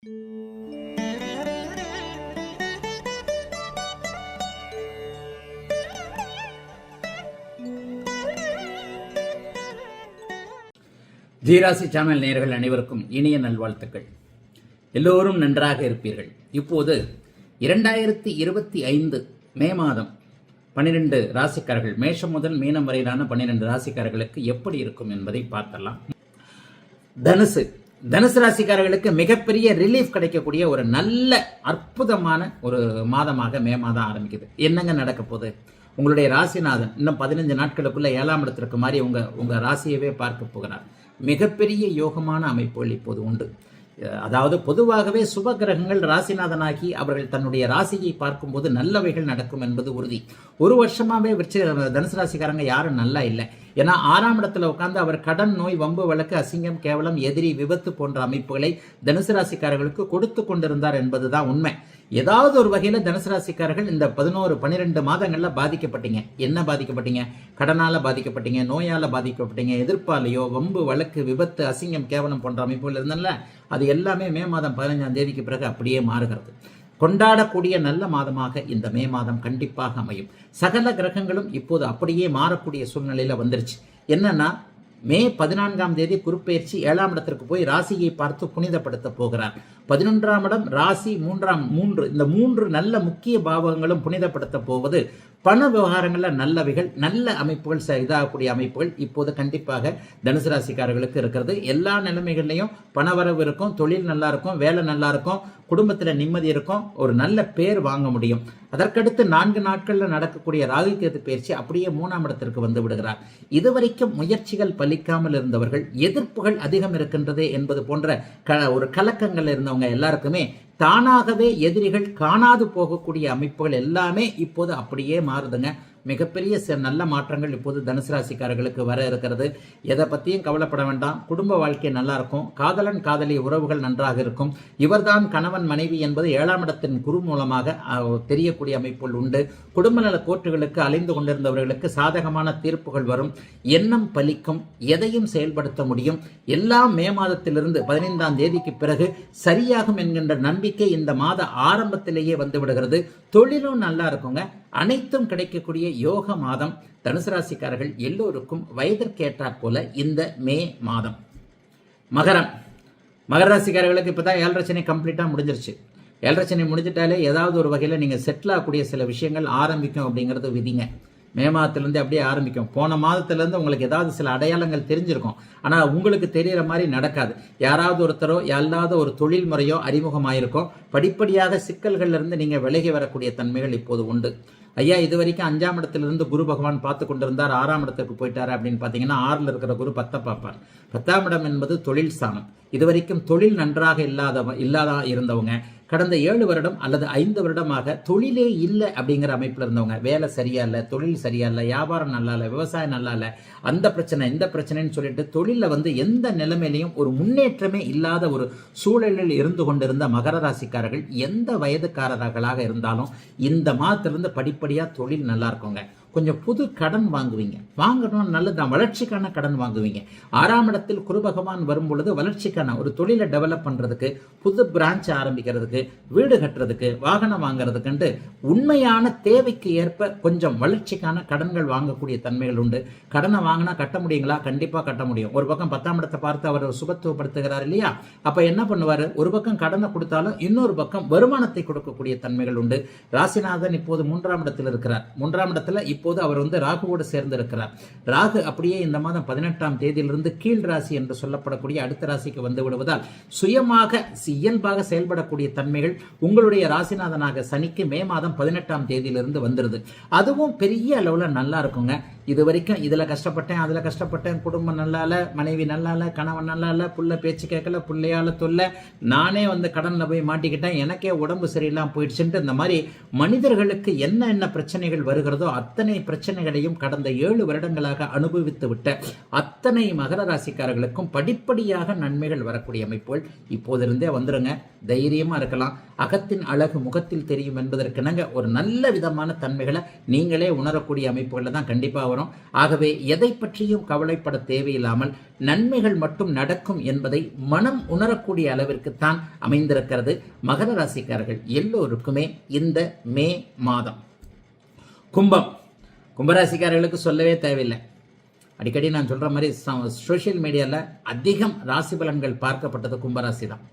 ஜீராசி channel நேயர்கள் அனைவருக்கும் இனிய நல்வாழ்த்துக்கள். எல்லோரும் நன்றாக இருப்பீர்கள். இப்போது 2025 மே மாதம் 12 ராசிக்காரர்கள், மேஷம் முதல் மீனம் வரையிலான 12 ராசிக்காரர்களுக்கு எப்படி இருக்கும் என்பதை பார்த்தலாம். தனுசு ராசிக்காரர்களுக்கு மிகப்பெரிய ரிலீஃப் கிடைக்கக்கூடிய ஒரு நல்ல அற்புதமான ஒரு மாதமாக மே மாதம் ஆரம்பிக்குது. என்னங்க நடக்க போகுது? உங்களுடைய ராசிநாதன் இன்னும் 15 நாட்களுக்குள்ள 7ஆம் இடத்திற்கு மாதிரி உங்க ராசியவே பார்க்க போகிறார். மிகப்பெரிய யோகமான அமைப்புகள் இப்போது உண்டு. அதாவது பொதுவாகவே சுப கிரகங்கள் ராசிநாதனாகி அவர்கள் தன்னுடைய ராசியை பார்க்கும்போது நல்லவைகள் நடக்கும் என்பது உறுதி. ஒரு வருஷமாவே தனுசு ராசிக்காரங்க யாரும் நல்லா இல்லை. ஏன்னா 6ஆம் இடத்துல உட்கார்ந்து அவர் கடன், நோய், வம்பு, வழக்கு, அசிங்கம், கேவலம், எதிரி, விபத்து போன்ற அமைப்புகளை தனுசு ராசிக்காரர்களுக்கு கொடுத்து கொண்டிருந்தார் என்பதுதான் உண்மை. ஏதாவது ஒரு வகையில தனுசு ராசிக்காரர்கள் இந்த 11-12 மாதங்கள்ல பாதிக்கப்பட்டீங்க. என்ன பாதிக்கப்பட்டீங்க? கடனால பாதிக்கப்பட்டீங்க, நோயால பாதிக்கப்பட்டீங்க, எதிர்ப்பாலையோ, வம்பு, வழக்கு, விபத்து, அசிங்கம், கேவலம் போன்ற அமைப்புகள் இருந்ததுல அது எல்லாமே மே மாதம் 15ஆம் தேதிக்கு பிறகு அப்படியே மாறுகிறது. கொண்டாடக்கூடிய நல்ல மாதமாக இந்த மே மாதம் கண்டிப்பாக அமையும். சகல கிரகங்களும் இப்போது அப்படியே மாறக்கூடிய சூழ்நிலையில வந்துருச்சு. என்னன்னா, மே 14ஆம் தேதி குருப்பெயர்ச்சி 7ஆம் இடத்திற்கு போய் ராசியை பார்த்து புனிதப்படுத்த போகிறார். 11ஆம் இடம், ராசி, 3 இந்த 3 நல்ல முக்கிய பாவகங்களும் புனிதப்படுத்த போவது பண விவகாரங்கள்ல நல்லவைகள், நல்ல அமைப்புகள் இதாகக்கூடிய அமைப்புகள் இப்போது கண்டிப்பாக தனுசு ராசிக்காரர்களுக்கு இருக்கிறது. எல்லா நிலைமைகள்லையும் பணவரவு இருக்கும், தொழில் நல்லா இருக்கும், வேலை நல்லா இருக்கும், குடும்பத்தில் நிம்மதி இருக்கும், ஒரு நல்ல பேர் வாங்க முடியும். அதற்கடுத்து 4 நாட்கள்ல நடக்கக்கூடிய ராகு கேது பயிற்சி அப்படியே 3ஆம் இடத்திற்கு வந்து விடுகிறார். இதுவரைக்கும் முயற்சிகள் பலிக்காமல் இருந்தவர்கள், எதிர்ப்புகள் அதிகம் இருக்கின்றது என்பது போன்ற ஒரு கலக்கங்கள் இருந்தவங்க எல்லாருக்குமே தானாகவே எதிரிகள் காணாது போகக்கூடிய அமைப்புகள் எல்லாமே இப்போது அப்படியே மாறுதுங்க. மிகப்பெரிய நல்ல மாற்றங்கள் இப்போது தனுசு ராசிக்காரர்களுக்கு வர இருக்கிறது. எதை பற்றியும் கவலைப்பட வேண்டாம். குடும்ப வாழ்க்கை நல்லா இருக்கும். காதலன் காதலி உறவுகள் நன்றாக இருக்கும். இவர்தான் கணவன் மனைவி என்பது 7ஆம் இடத்தின் குரு மூலமாக தெரியக்கூடிய அமைப்புகள் உண்டு. குடும்ப நல கோர்ட்டுகளுக்கு அலைந்து கொண்டிருந்தவர்களுக்கு சாதகமான தீர்ப்புகள் வரும். எண்ணம் பலிக்கும். எதையும் செயல்படுத்த முடியும். எல்லாம் மே மாதத்திலிருந்து 15ஆம் தேதிக்கு பிறகு சரியாகும் என்கின்ற நம்பிக்கை இந்த மாத ஆரம்பத்திலேயே வந்து விடுகிறது. தொழிலும் நல்லா இருக்குங்க. அனைத்தும் கிடைக்கக்கூடிய யோக மாதம். தனுசு ராசிக்காரர்கள் எல்லோருக்கும் வயதிற்கேற்றாற் போல இந்த மே மாதம். மகர ராசிக்காரர்களுக்கு இப்பதான் 7 சனி கம்ப்ளீட்டா முடிஞ்சிருச்சு. 7 சனி முடிஞ்சிட்டாலே ஏதாவது ஒரு வகையில நீங்க செட்டில் ஆகக்கூடிய சில விஷயங்கள் ஆரம்பிக்கும் அப்படிங்கிறது விதிங்க. மே மாதத்திலிருந்து அப்படியே ஆரம்பிக்கும். போன மாதத்திலிருந்து உங்களுக்கு ஏதாவது சில அடையாளங்கள் தெரிஞ்சிருக்கும். ஆனால் உங்களுக்கு தெரிகிற மாதிரி நடக்காது. யாராவது ஒருத்தரோ அல்லாத ஒரு தொழில் முறையோ அறிமுகமாயிருக்கும். படிப்படியாக சிக்கல்கள்ல இருந்து நீங்கள் விலகி வரக்கூடிய தன்மைகள் இப்போது உண்டு. ஐயா, இது வரைக்கும் 5ஆம் இடத்திலிருந்து குரு பகவான் பார்த்து கொண்டிருந்தார், 6ஆம் இடத்துக்கு போயிட்டாரு அப்படின்னு பார்த்தீங்கன்னா 6ல் இருக்கிற குரு 10 பார்ப்பார். 10ஆம் இடம் என்பது தொழில் ஸ்தானம். இதுவரைக்கும் தொழில் நன்றாக இல்லாத இருந்தவங்க கடந்த 7 வருடம் அல்லது 5 வருடமாக தொழிலே இல்லை அப்படிங்கிற அமைப்பில் இருந்தவங்க, வேலை சரியா இல்லை, தொழில் சரியா இல்லை, வியாபாரம் நல்லா இல்லை, விவசாயம் நல்லா இல்லை, அந்த பிரச்சனை இந்த பிரச்சனைன்னு சொல்லிட்டு தொழிலில் எந்த நிலைமையிலையும் ஒரு முன்னேற்றமே இல்லாத ஒரு சூழலில் இருந்து கொண்டிருந்த மகர ராசிக்காரர்கள் எந்த வயதுக்காரர்களாக இருந்தாலும் இந்த மாதத்திலிருந்து படிப்படியாக தொழில் நல்லா இருக்குங்க. கொஞ்சம் புது கடன் வாங்கணும், நல்லதுதான். வளர்ச்சிக்கான கடன் வாங்குவீங்க. 6ஆம் இடத்தில் குரு பகவான் வரும் பொழுது வளர்ச்சிக்கான ஒரு தொழிலை டெவலப் பண்றதுக்கு, புது பிரான்ச் ஆரம்பிக்கிறதுக்கு, வீடு கட்டுறதுக்கு, வாகனம் வாங்குறதுக்கு உண்மையான தேவைக்கு ஏற்ப கொஞ்சம் வளர்ச்சிக்கான கடன்கள் வாங்கக்கூடிய தன்மைகள் உண்டு. கடனை வாங்கினா கட்ட முடியுங்களா? கண்டிப்பா கட்ட முடியும். ஒரு பக்கம் 10ஆம் இடத்தை பார்த்து அவர் சுபத்துவப்படுத்துகிறார் இல்லையா? அப்ப என்ன பண்ணுவாரு? ஒரு பக்கம் கடனை கொடுத்தாலும் இன்னொரு பக்கம் வருமானத்தை கொடுக்கக்கூடிய தன்மைகள் உண்டு. ராசிநாதன் இப்போது 3ஆம் இடத்தில் இருக்கிறார். 3ஆம் இடத்துல இப்போது அவர் ராகுவோடு சேர்ந்து இருக்கிறார். ராகு அப்படியே இந்த மாதம் 18ஆம் தேதியிலிருந்து கீழ் ராசி என்று சொல்லப்படக்கூடிய அடுத்த ராசிக்கு வந்து விடுவதால் சுயமாக இயல்பாக செயல்படக்கூடிய தன்மைகள் உங்களுடைய ராசிநாதனாக சனிக்கு மே மாதம் 18ஆம் தேதியிலிருந்து வந்துருது. அதுவும் பெரிய அளவுல நல்லா இருக்குங்க. இது வரைக்கும் இதுல கஷ்டப்பட்டேன், அதுல கஷ்டப்பட்டேன், குடும்பம் நல்லா இல்ல, மனைவி நல்லா இல்ல, கணவன் நல்லா இல்ல, புள்ள பேச்சு கேட்கல, பிள்ளையால தொல்லை, நானே கடன்ல போய் மாட்டிக்கிட்டேன், எனக்கே உடம்பு சரியில்லாம போயிடுச்சுன்ட்டு இந்த மாதிரி மனிதர்களுக்கு என்ன பிரச்சனைகள் வருகிறதோ அத்தனை அத்தனை பிரச்சனைகளையும் கடந்த 7 வருடங்களாக அனுபவித்து விட்ட அத்தனை மகர ராசிக்காரர்களுக்கும் படிப்படியாக நன்மைகள் வரக்கூடிய அமைப்புகள் இப்போதிருந்தே வந்துருங்க. தைரியமா இருக்கலாம். அகத்தின் அழகு முகத்தில் தெரியும் என்பதற்கிணங்க ஒரு நல்ல விதமான தன்மைகளை நீங்களே உணரக்கூடிய அமைப்புகளில் தான் கண்டிப்பாக வரும். ஆகவே எதை பற்றியும் கவலைப்பட தேவையில்லாமல் நன்மைகள் மட்டும் நடக்கும் என்பதை மனம் உணரக்கூடிய அளவிற்குத்தான் அமைந்திருக்கிறது. மகர ராசிக்காரர்கள் எல்லோருக்குமே இந்த மே மாதம். கும்பராசிக்காரர்களுக்கு சொல்லவே தேவையில்லை. அடிக்கடி நான் சொல்ற மாதிரி சோசியல் மீடியாவில் அதிகம் ராசி பலன்கள் பார்க்கப்பட்டது கும்பராசி தான்.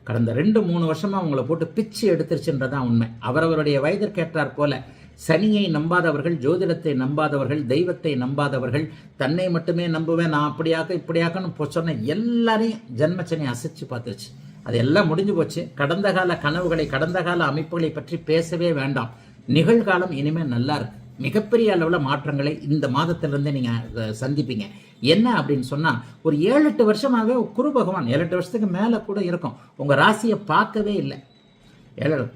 கடந்த 2-3 வருஷமா அவங்கள போட்டு பிச்சு எடுத்துருச்சுன்றதான் உண்மை. அவரவருடைய வயதிற்கேற்றார் போல சனியை நம்பாதவர்கள், ஜோதிடத்தை நம்பாதவர்கள், தெய்வத்தை நம்பாதவர்கள், தன்னை மட்டுமே நம்புவேன், நான் அப்படியாக இப்படியாக்கன்னு சொன்ன எல்லாரையும் ஜென்மச்சனி அசைச்சு பார்த்துருச்சு. அது எல்லாம் முடிஞ்சு போச்சு. கடந்த கால கனவுகளை, கடந்த கால அமைப்புகளை பற்றி பேசவே வேண்டாம். நிகழ்காலம் இனிமேல் நல்லா இருக்கு. மிகப்பெரிய அளவில் மாற்றங்களை இந்த மாதத்திலிருந்து நீங்கள் சந்திப்பீங்க. என்ன அப்படின்னு சொன்னால், ஒரு 7-8 வருஷமாகவே குரு பகவான் 7-8 வருஷத்துக்கு மேலே கூட இருக்கும் உங்கள் ராசியை பார்க்கவே இல்லை.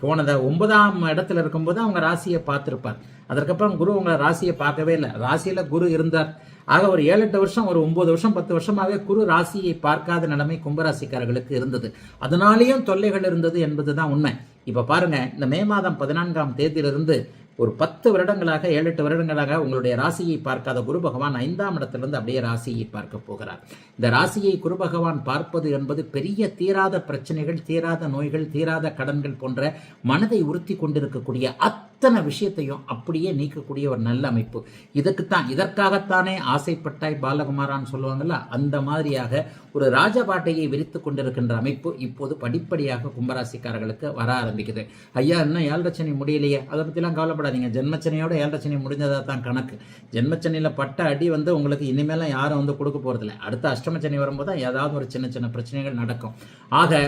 போனதை 9ஆம் இடத்துல இருக்கும்போது அவங்க ராசியை பார்த்துருப்பார். அதற்கப்புறம் குரு உங்களை ராசியை பார்க்கவே இல்லை. ராசியில் குரு இருந்தார். ஆக ஒரு 7-8 வருஷம், ஒரு 9 வருஷம் 10 வருஷமாகவே குரு ராசியை பார்க்காத நிலைமை கும்பராசிக்காரர்களுக்கு இருந்தது. அதனாலேயும் தொல்லைகள் இருந்தது என்பது தான் உண்மை. இப்போ பாருங்க, இந்த மே மாதம் 14ஆம் தேதியிலிருந்து ஒரு 10 வருடங்களாக 7-8 வருடங்களாக உங்களுடைய ராசியை பார்க்காத குரு பகவான் 5ஆம் இடத்திலிருந்து அப்படியே ராசியை பார்க்க போகிறார். இந்த ராசியை குரு பகவான் பார்ப்பது என்பது பெரிய தீராத பிரச்சனைகள், தீராத நோய்கள், தீராத கடன்கள் போன்ற மனதை உறுத்தி கொண்டிருக்கக்கூடிய அத்தனை விஷயத்தையும் அப்படியே நீக்கக்கூடிய ஒரு நல்ல அமைப்பு. இதற்காகத்தானே ஆசைப்பட்டாய் பாலகுமாரான்னு சொல்லுவாங்கல்ல, அந்த மாதிரியாக ஒரு ராஜபாட்டையை விரித்து கொண்டிருக்கின்ற அமைப்பு இப்போது படிப்படியாக கும்பராசிக்காரர்களுக்கு வர ஆரம்பிக்குது. ஐயா, இன்னும் 7 சனி முடியலையே, அதை பற்றிலாம் கவலைப்படாதீங்க. ஜென்மச்சனியோட 7 சனி முடிஞ்சதாக தான் கணக்கு. ஜென்மச்சனியில் பட்ட அடி உங்களுக்கு இனிமேலாம் யாரும் கொடுக்க போகிறதில்ல. அடுத்த அஷ்டமச்சனி வரும்போது தான் ஏதாவது ஒரு சின்ன சின்ன பிரச்சனைகள் நடக்கும். ஆக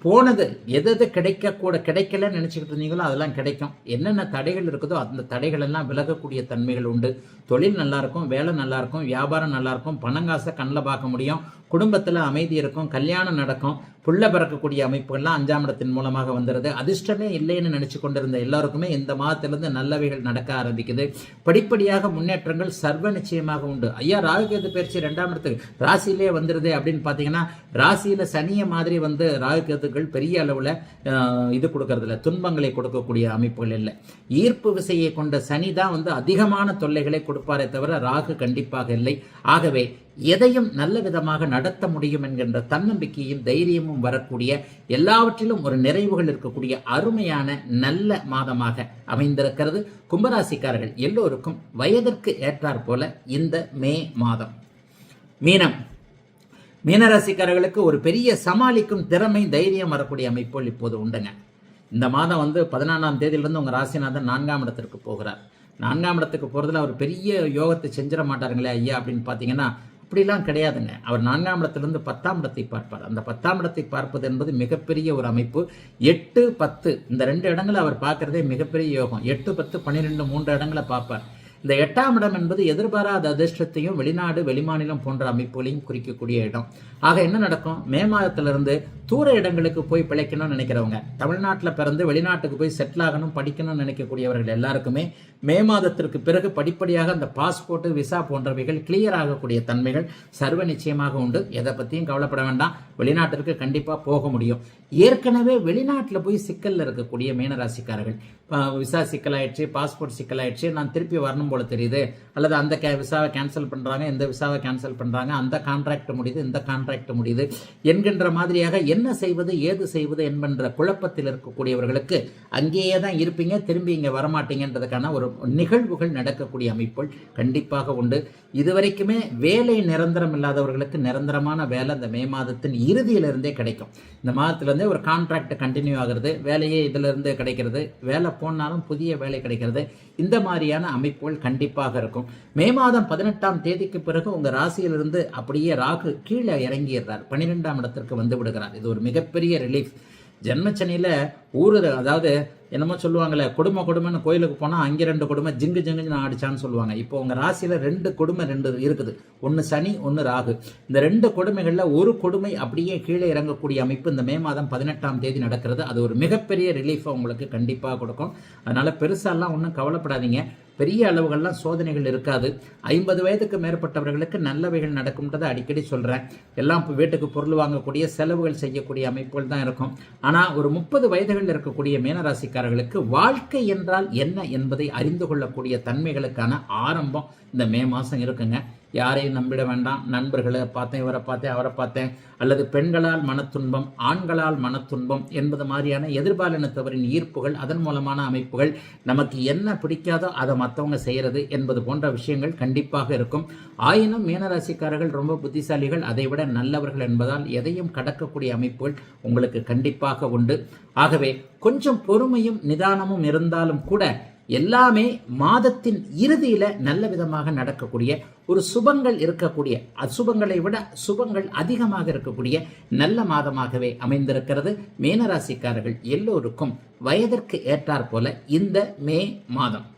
போனது எது கிடைக்கலன்னு நினச்சிக்கிட்டு இருந்தீங்களோ அதெல்லாம் கிடைக்கும். என்னென்ன தடைகள் இருக்குதோ அந்த தடைகள் எல்லாம் விலகக்கூடிய தன்மைகள் உண்டு. தொழில் நல்லாயிருக்கும், வேலை நல்லாயிருக்கும், வியாபாரம் நல்லாயிருக்கும், பணங்காசை கண்ணில் பார்க்க முடியும், குடும்பத்தில் அமைதி இருக்கும், கல்யாணம் நடக்கும், புள்ள பிறக்கக்கூடிய அமைப்புகள்லாம் 5ஆம் இடத்தின் மூலமாக வந்துடுது. அதிர்ஷ்டமே இல்லைன்னு நினச்சி கொண்டிருந்த எல்லாருக்குமே இந்த மாதத்திலிருந்து நல்லவைகள் நடக்க ஆரம்பிக்குது. படிப்படியாக முன்னேற்றங்கள் சர்வ நிச்சயமாக உண்டு. ஐயா, ராகுகேது பயிற்சி 2ஆம் இடத்துக்கு ராசியிலே வந்துடுது அப்படின்னு பார்த்தீங்கன்னா, ராசியில் சனியை மாதிரி ராகுகேதுகள் பெரிய அளவில் இது கொடுக்கறதில்ல, துன்பங்களை கொடுக்கக்கூடிய அமைப்புகள் இல்லை. ஈர்ப்பு விசையை கொண்ட சனி தான் அதிகமான தொல்லைகளை கொடுப்பாரே தவிர ராகு கண்டிப்பாக இல்லை. ஆகவே எதையும் நல்ல விதமாக நடத்த முடியும் என்கின்ற தன்னம்பிக்கையும் தைரியமும் வரக்கூடிய, எல்லாவற்றிலும் ஒரு நிறைவுகள் இருக்கக்கூடிய அருமையான நல்ல மாதமாக அமைந்திருக்கிறது. கும்பராசிக்காரர்கள் எல்லோருக்கும் வயதிற்கு ஏற்றாற் போல இந்த மே மாதம். மீனராசிக்காரர்களுக்கு ஒரு பெரிய சமாளிக்கும் திறமை, தைரியம் வரக்கூடிய அமைப்புகள் இப்போது உண்டுங்க. இந்த மாதம் 14ஆம் தேதியிலிருந்து உங்கள் ராசிநாதன் 4ஆம் இடத்திற்கு போகிறார். 4ஆம் இடத்துக்கு போகிறதுல அவர் பெரிய யோகத்தை செஞ்சிட மாட்டாருங்களே ஐயா அப்படின்னு பார்த்தீங்கன்னா, அப்படிலாம் கிடையாதுங்க. அவர் 4ஆம் இடத்திலிருந்து 10ஆம் இடத்தை பார்ப்பார். அந்த 10ஆம் இடத்தை பார்ப்பது என்பது மிகப்பெரிய ஒரு அமைப்பு. 8, 10 இந்த 2 இடங்களை அவர் பார்க்கறதே மிகப்பெரிய யோகம். 8, 10, 12 3 இடங்களை பார்ப்பார். இந்த 8ஆம் இடம் என்பது எதிர்பாராத அதிர்ஷ்டத்தையும் வெளிநாடு வெளிமாநிலம் போன்ற அமைப்புகளையும் குறிக்கக்கூடிய இடம். ஆக என்ன நடக்கும், மே மாதத்திலிருந்து தூர இடங்களுக்கு போய் பிழைக்கணும்னு நினைக்கிறவங்க, தமிழ்நாட்டில் பிறந்து வெளிநாட்டுக்கு போய் செட்டில் ஆகணும் படிக்கணும்னு நினைக்கக்கூடியவர்கள் எல்லாருக்குமே மே மாதத்திற்கு பிறகு படிப்படியாக அந்த பாஸ்போர்ட், விசா போன்றவைகள் கிளியர் ஆகக்கூடிய தன்மைகள் சர்வ நிச்சயமாக உண்டு. எதை பற்றியும் கவலைப்பட வேண்டாம். வெளிநாட்டிற்கு கண்டிப்பாக போக முடியும். ஏற்கனவே வெளிநாட்டில் போய் சிக்கலில் இருக்கக்கூடிய மீனராசிக்காரர்கள், விசா சிக்கலாயிடுச்சு, பாஸ்போர்ட் சிக்கலாயிடுச்சு, நான் திருப்பி வரணும் போல தெரியுது, அல்லது அந்த விசாவை கேன்சல் பண்ணுறாங்க, இந்த விசாவை கேன்சல் பண்ணுறாங்க, அந்த கான்ட்ராக்ட் முடியுது, இந்த கான்ட்ராக்ட் முடியுது என்கின்ற மாதிரியாக என்ன செய்வது ஏது செய்வது என்கின்ற குழப்பத்தில் இருக்கக்கூடியவர்களுக்கு அங்கேயே தான் இருப்பீங்க, திரும்பி இங்கே வரமாட்டீங்கன்றதுக்கான ஒரு நிகழ்வுகள் நடக்கக்கூடிய அமைப்புகள் கண்டிப்பாக உண்டு. இதுவரைக்குமே வேலை நிரந்தரம் இல்லாதவர்களுக்கு நிரந்தரமான வேலை இந்த மே மாதத்தின் இறுதியிலிருந்தே கிடைக்கும். இந்த மாதத்திலிருந்தே ஒரு கான்ட்ராக்ட் கண்டினியூ ஆகிறது, வேலையே இதிலிருந்து கிடைக்கிறது, வேலை போனாலும் புதிய வேலை கிடைக்கிறது. இந்த மாதிரியான அமைப்புகள் கண்டிப்பாக இருக்கும். மே மாதம் 18ஆம் தேதிக்கு பிறகு உங்கள் ராசியிலிருந்து அப்படியே ராகு கீழே இறங்கிடுறார், 12ஆம் இடத்திற்கு வந்து விடுகிறார். இது ஒரு மிகப்பெரிய ரிலீஃப். ஜென்மச்சனியில் அதாவது என்னமோ சொல்லுவாங்களே, கொடுமைன்னு கோயிலுக்கு போனால் அங்கே 2 கொடுமை ஜிங்கு ஜிங்குன்னு ஆடிச்சான்னு சொல்லுவாங்க. இப்போ உங்கள் ராசியில் 2 கொடுமை இருக்குது. ஒன்று சனி, ஒன்று ராகு. இந்த 2 கொடுமைகளில் ஒரு கொடுமை அப்படியே கீழே இறங்கக்கூடிய அமைப்பு இந்த மே மாதம் 18ஆம் தேதி நடக்கிறது. அது ஒரு மிகப்பெரிய ரிலீஃபை உங்களுக்கு கண்டிப்பாக கொடுக்கும். அதனால் பெருசாலாம் ஒன்றும் கவலைப்படாதீங்க. பெரிய அளவுகள்லாம் சோதனைகள் இருக்காது. 50 வயதுக்கு மேற்பட்டவர்களுக்கு நல்லவைகள் நடக்கும்ன்றதை அடிக்கடி சொல்கிறேன். எல்லாம் வீட்டுக்கு பொருள் வாங்கக்கூடிய செலவுகள் செய்யக்கூடிய அமைப்புகள் தான் இருக்கும். ஆனால் ஒரு 30 வயதுகளில் இருக்கக்கூடிய மீனராசிக்காரர்களுக்கு வாழ்க்கை என்றால் என்ன என்பதை அறிந்து கொள்ளக்கூடிய தன்மைகளுக்கான ஆரம்பம் இந்த மே மாதம் இருக்குங்க. யாரையும் நம்பிட வேண்டாம். நண்பர்களை பார்த்தேன், இவரை பார்த்தேன், அவரை பார்த்தேன், அல்லது பெண்களால் மனத்துன்பம், ஆண்களால் மனத்துன்பம் என்பது மாதிரியான எதிர்பாலினத்தவரின் ஈர்ப்புகள், அதன் மூலமான அமைப்புகள், நமக்கு என்ன பிடிக்காதோ அதை மற்றவங்க செய்கிறது என்பது போன்ற விஷயங்கள் கண்டிப்பாக இருக்கும். ஆயினும் மீனராசிக்காரர்கள் ரொம்ப புத்திசாலிகள், அதை விட நல்லவர்கள் என்பதால் எதையும் கடக்கக்கூடிய அமைப்புகள் உங்களுக்கு கண்டிப்பாக உண்டு. ஆகவே கொஞ்சம் பொறுமையும் நிதானமும் இருந்தாலும் கூட எல்லாமே மாதத்தின் இறுதியில நல்ல விதமாக நடக்கக்கூடிய ஒரு சுபங்கள் இருக்கக்கூடிய, அசுபங்களை விட சுபங்கள் அதிகமாக இருக்கக்கூடிய நல்ல மாதமாகவே அமைந்திருக்கிறது. மீனராசிக்காரர்கள் எல்லோருக்கும் வயதிற்கு ஏற்றாற் போல இந்த மே மாதம்